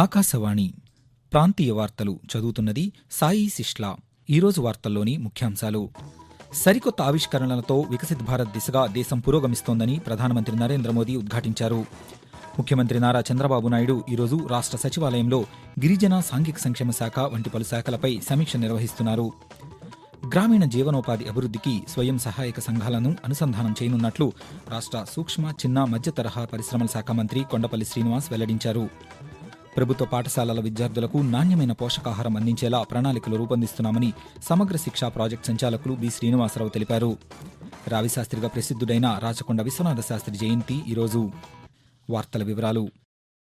ఆకాశవాణి ప్రాంతీయ వార్తలు చదువుతున్నది సాయి సిష్లా. ఈరోజు వార్తల్లోని ముఖ్యాంశాలు: సరికొత్త ఆవిష్కరణలతో వికసిత్ భారత్ దిశగా దేశం పురోగమిస్తోందని ప్రధానమంత్రి నరేంద్ర మోదీ ఉద్ఘాటించారు. ముఖ్యమంత్రి నారా చంద్రబాబు నాయుడు ఈరోజు రాష్ట్ర సచివాలయంలో గిరిజన సాంఘిక సంక్షేమ శాఖ వంటి పలు శాఖలపై సమీక్ష నిర్వహిస్తున్నారు. గ్రామీణ జీవనోపాధి అభివృద్ధికి స్వయం సహాయక సంఘాలను అనుసంధానం చేయనున్నట్లు రాష్ట్ర సూక్ష్మ, చిన్న, మధ్య తరహా పరిశ్రమల శాఖ మంత్రి కొండపల్లి శ్రీనివాస్ వెల్లడించారు. ప్రభుత్వ పాఠశాలల విద్యార్థులకు నాణ్యమైన పోషకాహారం అందించేలా ప్రణాళికలు రూపొందిస్తున్నామని సమగ్ర శిక్షా ప్రాజెక్టు సంచాలకులు బి శ్రీనివాసరావు తెలిపారు. రావిశాస్త్రిగా ప్రసిద్ధుడైన రాచకొండ విశ్వనాథ శాస్త్రి జయంతి ఈరోజు. వార్తల వివరాలు: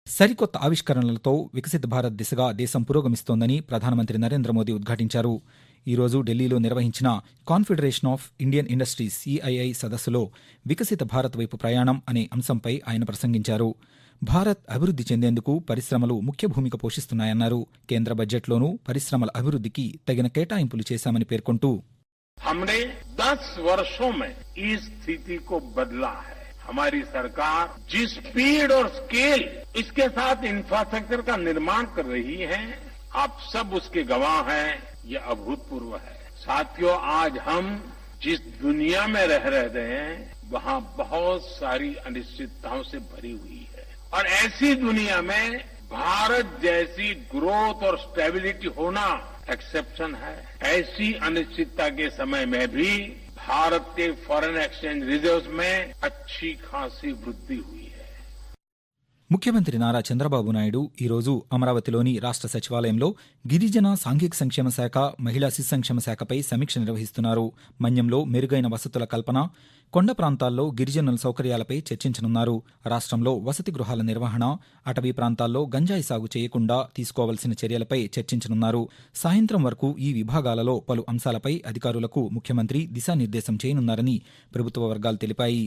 సరికొత్త ఆవిష్కరణలతో వికసిత్ భారత్ దిశగా దేశం పురోగమిస్తోందని ప్రధానమంత్రి నరేంద్ర మోదీ ఉద్ఘాటించారు. ఈరోజు ఢిల్లీలో నిర్వహించిన confederation of Indian industries (CII) సదస్సులో వికసిత భారత్ వైపు ప్రయాణం అనే అంశంపై ఆయన ప్రసంగించారు. భారత్ అభివృద్ధి చెందేందుకు పరిశ్రమలు ముఖ్య భూమిక పోషిస్తున్నాయన్నారు. కేంద్ర బడ్జెట్లోనూ పరిశ్రమల అభివృద్ధికి తగిన కేటాయింపులు చేశామని పేర్కొంటూ, हमने 10 वर्षों में इस स्थिति को बदला है। हमारी सरकार जिस स्पीड और स्केल इसके साथ इंफ्रास्ट्रक्चर का निर्माण कर रही है, आप सब उसके गवाह हैं। ये अभूतपूर्व है। साथियों, आज हम जिस दुनिया में रह रहे हैं वहाँ बहुत सारी अनिश्चितताओं से भरी हुई है, और ऐसी दुनिया में भारत जैसी ग्रोथ और स्टेबिलिटी होना एक्सेप्शन है। ऐसी अनिश्चितता के समय में भी भारत के फॉरेन एक्सचेंज रिजर्व्स में अच्छी खासी वृद्धि हुई है. ముఖ్యమంత్రి నారా చంద్రబాబు నాయుడు ఈరోజు అమరావతిలోని రాష్ట్ర సచివాలయంలో గిరిజన సాంఘిక సంక్షేమ శాఖ, మహిళా శిశు సంక్షేమ శాఖపై సమీక్ష నిర్వహిస్తున్నారు. మన్యంలో మెరుగైన వసతుల కల్పన, కొండ ప్రాంతాల్లో గిరిజనుల సౌకర్యాలపై చర్చించనున్నారు. రాష్ట్రంలో వసతి గృహాల నిర్వహణ, అటవీ ప్రాంతాల్లో గంజాయి సాగు చేయకుండా తీసుకోవాల్సిన చర్యలపై చర్చించనున్నారు. సాయంత్రం వరకు ఈ విభాగాలలో పలు అంశాలపై అధికారులకు ముఖ్యమంత్రి దిశానిర్దేశం చేయనున్నారని ప్రభుత్వ వర్గాలు తెలిపాయి.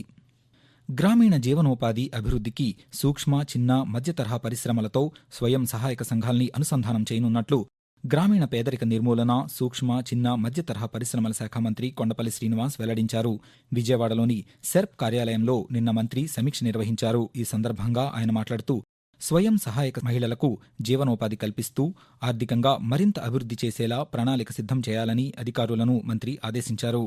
గ్రామీణ జీవనోపాధి అభివృద్ధికి సూక్ష్మ, చిన్న, మధ్య తరహా పరిశ్రమలతో స్వయం సహాయక సంఘాల్ని అనుసంధానం చేయనున్నట్లు గ్రామీణ పేదరిక నిర్మూలన, సూక్ష్మ, చిన్న, మధ్య తరహా పరిశ్రమల శాఖ మంత్రి కొండపల్లి శ్రీనివాస్ వెల్లడించారు. విజయవాడలోని సెర్ప్ కార్యాలయంలో నిన్న మంత్రి సమీక్ష నిర్వహించారు. ఈ సందర్భంగా ఆయన మాట్లాడుతూ, స్వయం సహాయక మహిళలకు జీవనోపాధి కల్పిస్తూ ఆర్థికంగా మరింత అభివృద్ధి చేసేలా ప్రణాళిక సిద్ధం చేయాలని అధికారులను మంత్రి ఆదేశించారు.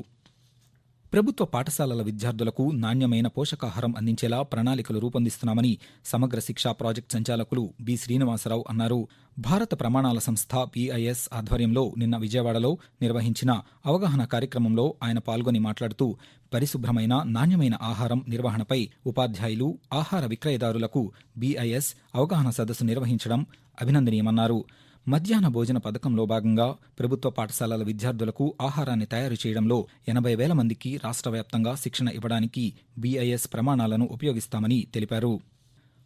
ప్రభుత్వ పాఠశాలల విద్యార్థులకు నాణ్యమైన పోషకాహారం అందించేలా ప్రణాళికలు రూపొందిస్తున్నామని సమగ్ర శిక్షా ప్రాజెక్టు సంచాలకులు బి శ్రీనివాసరావు అన్నారు. భారత ప్రమాణాల సంస్థ PIS ఆధ్వర్యంలో నిన్న విజయవాడలో నిర్వహించిన అవగాహన కార్యక్రమంలో ఆయన పాల్గొని మాట్లాడుతూ, పరిశుభ్రమైన, నాణ్యమైన ఆహారం నిర్వహణపై ఉపాధ్యాయులు, ఆహార విక్రయదారులకు BIS అవగాహన సదస్సు నిర్వహించడం అభినందనీయమన్నారు. మధ్యాహ్న భోజన పథకంలో భాగంగా ప్రభుత్వ పాఠశాలల విద్యార్థులకు ఆహారాన్ని తయారు చేయడంలో 80,000 మందికి రాష్ట్ర వ్యాప్తంగా శిక్షణ ఇవ్వడానికి BIS ప్రమాణాలను ఉపయోగిస్తామని తెలిపారు.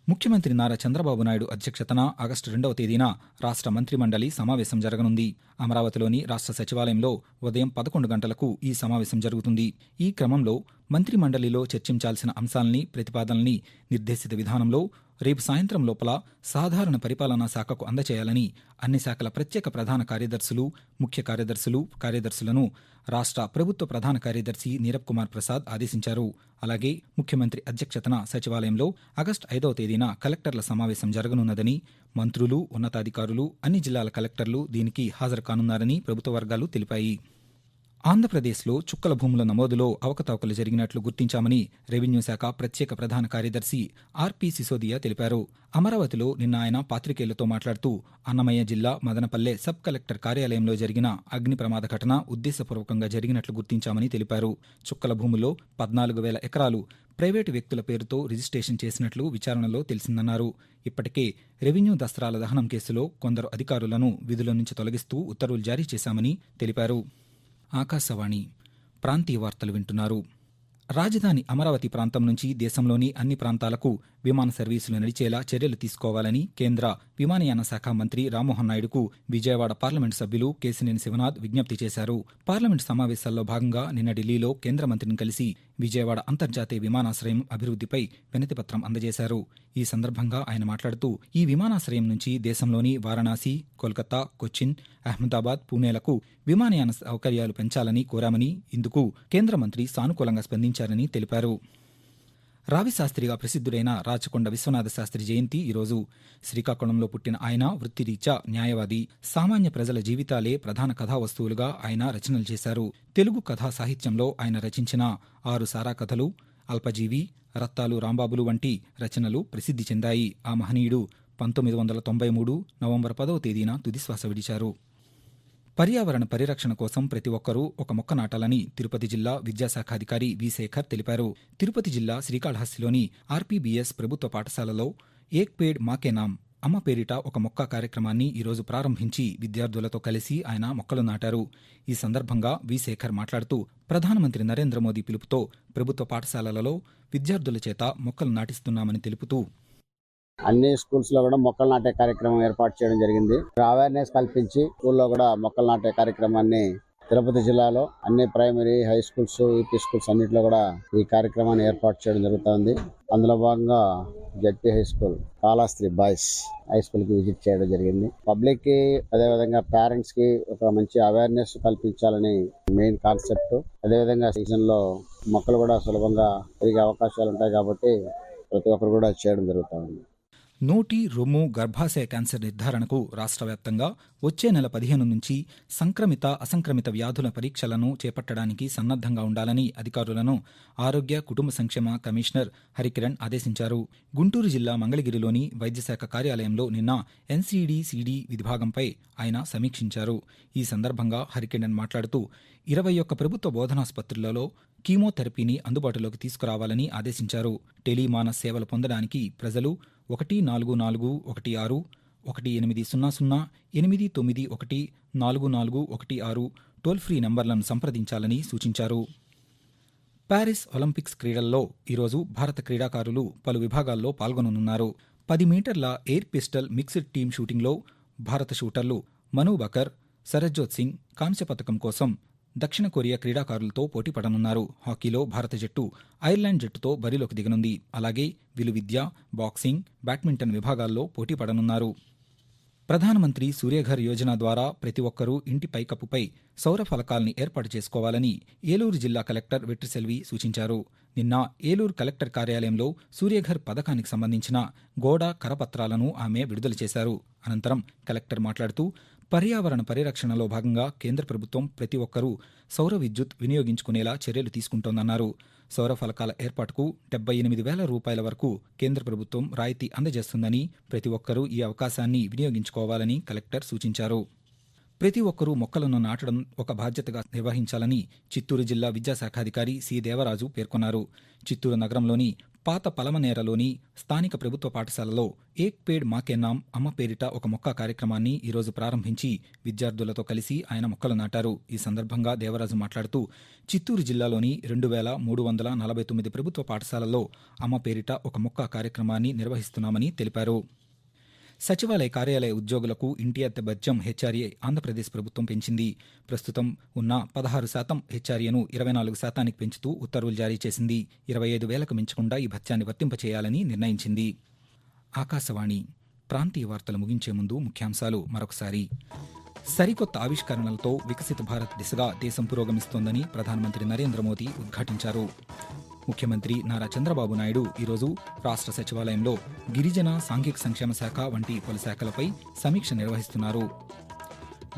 ముఖ్యమంత్రి నారా చంద్రబాబు నాయుడు అధ్యక్షతన ఆగస్టు 2వ తేదీన రాష్ట్ర మంత్రిమండలి సమావేశం జరగనుంది. అమరావతిలోని రాష్ట్ర సచివాలయంలో ఉదయం 11 గంటలకు ఈ సమావేశం జరుగుతుంది. ఈ క్రమంలో మంత్రిమండలిలో చర్చించాల్సిన అంశాలని, ప్రతిపాదనల్ని నిర్దేశిత విధానంలో రేపు సాయంత్రం లోపల సాధారణ పరిపాలనా శాఖకు అందచేయాలని అన్ని శాఖల ప్రత్యేక ప్రధాన కార్యదర్శులు, ముఖ్య కార్యదర్శులు, కార్యదర్శులను రాష్ట్ర ప్రభుత్వ ప్రధాన కార్యదర్శి నీరబ్ కుమార్ ప్రసాద్ ఆదేశించారు. అలాగే ముఖ్యమంత్రి అధ్యక్షతన సచివాలయంలో ఆగస్టు 5వ తేదీన కలెక్టర్ల సమావేశం జరగనున్నదని, మంత్రులు, ఉన్నతాధికారులు, అన్ని జిల్లాల కలెక్టర్లు దీనికి హాజరు కానున్నారని ప్రభుత్వ వర్గాలు తెలిపాయి. ఆంధ్రప్రదేశ్లో చుక్కల భూముల నమోదులో అవకతవకలు జరిగినట్లు గుర్తించామని రెవెన్యూ శాఖ ప్రత్యేక ప్రధాన కార్యదర్శి RP సిసోదియా తెలిపారు. అమరావతిలో నిన్న ఆయన పాత్రికేయులతో మాట్లాడుతూ, అన్నమయ్య జిల్లా మదనపల్లె సబ్ కలెక్టర్ కార్యాలయంలో జరిగిన అగ్ని ప్రమాద ఘటన ఉద్దేశపూర్వకంగా జరిగినట్లు గుర్తించామని తెలిపారు. చుక్కల భూములో 14,000 ఎకరాలు ప్రైవేటు వ్యక్తుల పేరుతో రిజిస్ట్రేషన్ చేసినట్లు విచారణలో తెలిసిందన్నారు. ఇప్పటికే రెవెన్యూ దస్త్రాల దహనం కేసులో కొందరు అధికారులను విధుల నుంచి తొలగిస్తూ ఉత్తర్వులు జారీ చేశామని తెలిపారు. ఆకాశవాణి ప్రాంతీయ వార్తలు వింటున్నారు. రాజధాని అమరావతి ప్రాంతం నుంచి దేశంలోని అన్ని ప్రాంతాలకు విమాన సర్వీసులు నడిచేలా చర్యలు తీసుకోవాలని కేంద్ర విమానయాన శాఖ మంత్రి రామ్మోహన్ నాయుడుకు విజయవాడ పార్లమెంటు సభ్యులు కేశినేని శివనాథ్ విజ్ఞప్తి చేశారు. పార్లమెంటు సమావేశాల్లో భాగంగా నిన్న ఢిల్లీలో కేంద్ర మంత్రిని కలిసి విజయవాడ అంతర్జాతీయ విమానాశ్రయం అభివృద్ధిపై వినతిపత్రం అందజేశారు. ఈ సందర్భంగా ఆయన మాట్లాడుతూ, ఈ విమానాశ్రయం నుంచి దేశంలోని వారణాసి, కోల్కతా, కొచ్చిన్, అహ్మదాబాద్, పూణేలకు విమానయాన సౌకర్యాలు పెంచాలని కోరామని, ఇందుకు కేంద్ర మంత్రి సానుకూలంగా స్పందించారని తెలిపారు. రావి శాస్త్రిగా ప్రసిద్ధుడైన రాచకొండ విశ్వనాథ శాస్త్రి జయంతి ఈరోజు. శ్రీకాకుళంలో పుట్టిన ఆయన వృత్తిరీత్యా న్యాయవాది. సామాన్య ప్రజల జీవితాలే ప్రధాన కథా వస్తువులుగా ఆయన రచనలు చేశారు. తెలుగు కథా సాహిత్యంలో ఆయన రచించిన 6 సారా కథలు, అల్పజీవి, రత్తాలు రాంబాబులు వంటి రచనలు ప్రసిద్ధి చెందాయి. ఆ మహనీయుడు 1993 నవంబర్ 10వ తేదీన తుదిశ్వాస విడిచారు. పర్యావరణ పరిరక్షణ కోసం ప్రతి ఒక్కరూ ఒక మొక్క నాటాలని తిరుపతి జిల్లా విద్యాశాఖాధికారి వి. శేఖర్ తెలిపారు. తిరుపతి జిల్లా శ్రీకాళహస్తిలోని ఆర్పీబీఎస్ ప్రభుత్వ పాఠశాలలో ఏక్ పేడ్ మాకే నామ్ అమ్మ పేరిట ఒక మొక్క కార్యక్రమాన్ని ఈరోజు ప్రారంభించి విద్యార్థులతో కలిసి ఆయన మొక్కలు నాటారు. ఈ సందర్భంగా వి. శేఖర్ మాట్లాడుతూ ప్రధానమంత్రి నరేంద్ర మోదీ పిలుపుతో ప్రభుత్వ పాఠశాలలలో విద్యార్థుల చేత మొక్కలు నాటిస్తున్నామని తెలుపుతూ అన్ని స్కూల్స్ లో కూడా మొక్కలు నాటే కార్యక్రమం ఏర్పాటు చేయడం జరిగింది. అవేర్నెస్ కల్పించి స్కూల్లో కూడా మొక్కలు నాటే కార్యక్రమాన్ని తిరుపతి జిల్లాలో అన్ని primary, high schools, UP schools అన్నింటిలో కూడా ఈ కార్యక్రమాన్ని ఏర్పాటు చేయడం జరుగుతుంది. అందులో భాగంగా ZP high school, Kalahasti boys high school కి విజిట్ చేయడం జరిగింది. పబ్లిక్ కి అదేవిధంగా పేరెంట్స్ కి ఒక మంచి అవేర్నెస్ కల్పించాలని మెయిన్ కాన్సెప్ట్. అదేవిధంగా సీజన్ లో మొక్కలు కూడా సులభంగా పెరిగే అవకాశాలు ఉంటాయి కాబట్టి ప్రతి ఒక్కరు కూడా చేయడం జరుగుతుంది. నోటి, రొమ్ము, గర్భాశయ క్యాన్సర్ నిర్ధారణకు రాష్ట్ర వ్యాప్తంగా వచ్చే నెల 15 నుంచి సంక్రమిత, అసంక్రమిత వ్యాధుల పరీక్షలను చేపట్టడానికి సన్నద్ధంగా ఉండాలని అధికారులను ఆరోగ్య కుటుంబ సంక్షేమ కమిషనర్ హరికిరణ్ ఆదేశించారు. గుంటూరు జిల్లా మంగళగిరిలోని వైద్యశాఖ కార్యాలయంలో నిన్న ఎన్సీడీ-సీడీ విభాగంపై ఆయన సమీక్షించారు. ఈ సందర్భంగా హరికిరణ్ మాట్లాడుతూ 21 ప్రభుత్వ బోధనాసుపత్రులలో కీమోథెరపీని అందుబాటులోకి తీసుకురావాలని ఆదేశించారు. టెలిమానస్ సేవలు పొందడానికి ప్రజలు 14416 1800 891 4416 టోల్ ఫ్రీ నంబర్లను సంప్రదించాలని సూచించారు. ప్యారిస్ ఒలింపిక్స్ క్రీడల్లో ఈరోజు భారత క్రీడాకారులు పలు విభాగాల్లో పాల్గొననున్నారు. 10 మీటర్ల ఎయిర్ పిస్టల్ మిక్స్డ్ టీమ్ షూటింగ్లో భారత షూటర్లు మను బకర్, సరజ్జోత్ సింగ్ కాంస్య పతకం కోసం దక్షిణ కొరియా క్రీడాకారులతో పోటీ పడనున్నారు. హాకీలో భారత జట్టు ఐర్లాండ్ జట్టుతో బరిలోకి దిగనుంది. అలాగే విలువిద్య, బాక్సింగ్, బ్యాడ్మింటన్ విభాగాల్లో పోటీ పడనున్నారు. ప్రధానమంత్రి సూర్యఘర్ యోజన ద్వారా ప్రతి ఒక్కరూ ఇంటి పైకప్పుపై సౌర ఫలకాల్ని ఏర్పాటు చేసుకోవాలని ఏలూరు జిల్లా కలెక్టర్ వెట్రిసెల్వి సూచించారు. నిన్న ఏలూరు కలెక్టర్ కార్యాలయంలో సూర్యఘర్ పథకానికి సంబంధించిన గోడ కరపత్రాలను ఆమె విడుదల చేశారు. అనంతరం కలెక్టర్ మాట్లాడుతూ పర్యావరణ పరిరక్షణలో భాగంగా కేంద్ర ప్రభుత్వం ప్రతి ఒక్కరూ సౌర విద్యుత్ వినియోగించుకునేలా చర్యలు తీసుకుంటోందన్నారు. సౌర ఫలకాల ఏర్పాటుకు 78,000 రూపాయల వరకు కేంద్ర ప్రభుత్వం రాయితీ అందజేస్తుందని, ప్రతి ఒక్కరూ ఈ అవకాశాన్ని వినియోగించుకోవాలని కలెక్టర్ సూచించారు. ప్రతి ఒక్కరూ మొక్కలను నాటడం ఒక బాధ్యతగా నిర్వహించాలని చిత్తూరు జిల్లా విద్యాశాఖాధికారి సి. దేవరాజు పేర్కొన్నారు. చిత్తూరు నగరంలోని పాత పలమనేరలోని స్థానిక ప్రభుత్వ పాఠశాలలో ఏక్ పేడ్ మాకే నామ్ అమ్మ పేరిట ఒక మొక్క కార్యక్రమాన్ని ఈరోజు ప్రారంభించి విద్యార్థులతో కలిసి ఆయన మొక్కలు నాటారు. ఈ సందర్భంగా దేవరాజు మాట్లాడుతూ చిత్తూరు జిల్లాలోని 2349 ప్రభుత్వ పాఠశాలల్లో అమ్మ పేరిట ఒక మొక్క కార్యక్రమాన్ని నిర్వహిస్తున్నామని తెలిపారు. సచివాలయ కార్యాలయ ఉద్యోగులకు ఇంటి అద్దె భత్యం హెచ్ఆర్ఏ ఆంధ్రప్రదేశ్ ప్రభుత్వం పెంచింది. ప్రస్తుతం ఉన్న 16% హెచ్ఆర్ఏను 24% పెంచుతూ ఉత్తర్వులు జారీ చేసింది. 25,000కు మించకుండా ఈ భత్యాన్ని వర్తింపచేయాలని నిర్ణయించింది. ఆకాశవాణి ప్రాంతీయ వార్తలు ముగించే ముందు ముఖ్యాంశాలు మరొకసారి. సరికొత్త ఆవిష్కరణలతో వికసిత భారత్ దిశగా దేశం పురోగమిస్తోందని ప్రధానమంత్రి నరేంద్ర మోదీ ఉద్ఘాటించారు. ముఖ్యమంత్రి నారా చంద్రబాబు నాయుడు ఈరోజు రాష్ట్ర సచివాలయంలో గిరిజన సాంఘిక సంక్షేమ శాఖ వంటి పలు శాఖలపై సమీక్ష నిర్వహిస్తున్నారు.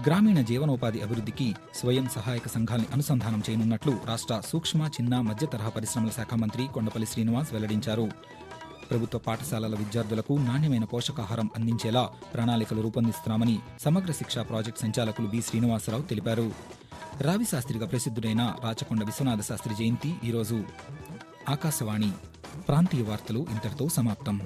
గ్రామీణ జీవనోపాధి అభివృద్ధికి స్వయం సహాయక సంఘాల్ని అనుసంధానం చేయనున్నట్లు రాష్ట్ర సూక్ష్మ, చిన్న, మధ్య తరహా పరిశ్రమల శాఖ మంత్రి కొండపల్లి శ్రీనివాస్ వెల్లడించారు. ప్రభుత్వ పాఠశాలల విద్యార్థులకు నాణ్యమైన పోషకాహారం అందించేలా ప్రణాళికలు రూపొందిస్తున్నామని సమగ్ర శిక్షా ప్రాజెక్టు సంచాలకులు బి. శ్రీనివాసరావు తెలిపారు. రావి శాస్త్రిగా ప్రసిద్ధుడైన రాచకొండ విశ్వనాథ శాస్త్రి జయంతి ఈరోజు. ఆకాశవాణి ప్రాంతీయ వార్తలు ఇంతటితో సమాప్తం.